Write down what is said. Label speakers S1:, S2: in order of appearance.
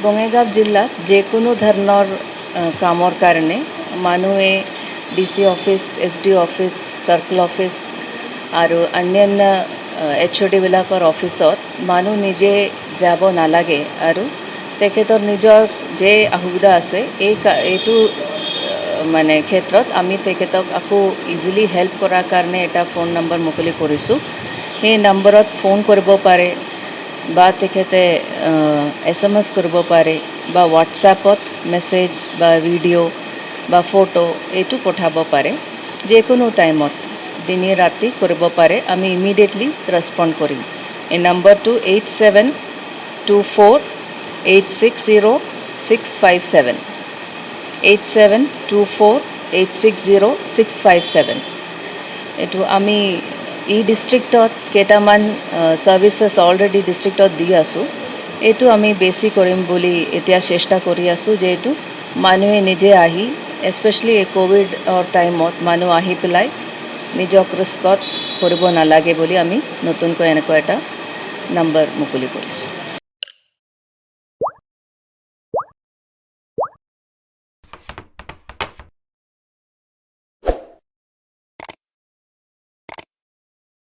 S1: বঙাইগাঁও জিলাত যিকোনো ধৰণৰ কামৰ কাৰণে মানুহে DC office, SD office, circle office আৰু অন্যান্য HOD বিলাকৰ অফিচত মানুহ নিজে যাব নালাগে আৰু তেখেতৰ নিজৰ যে অসুবিধা আছে এইটো মানে ক্ষেত্ৰত আমি তেখেতক আকৌ ইজিলি হেল্প কৰাৰ কাৰণে এটা ফোন নম্বৰ মুকলি কৰিছোঁ। সেই নম্বৰত ফোন কৰিব পাৰে বা তেখেতে SMS কৰিব পাৰে বা হোৱাটছআপত মেছেজ বা ভিডিঅ' বা ফটো এইটো পঠাব পাৰে। যিকোনো টাইমত দিনে ৰাতি কৰিব পাৰে, আমি ইমিডিয়েটলি ৰেছপণ্ড কৰিম। এই নম্বৰটো 8724860657 8724860657। এইটো আমি ডিষ্ট্ৰিক্টত কেইটামান ছাৰ্ভিচেছ অলৰেডি ডিষ্ট্ৰিক্টত দি আছোঁ। এইটো আমি বেছি কৰিম বুলি এতিয়া চেষ্টা কৰি আছোঁ, যিহেতু মানুহে নিজে আহি স্পেচিয়েলি এই ক'ভিডৰ টাইমত মানুহ আহি পেলাই নিজক ৰিস্কত কৰিব নালাগে বুলি আমি নতুনকৈ এনেকুৱা এটা নম্বৰ মুকলি কৰিছোঁ।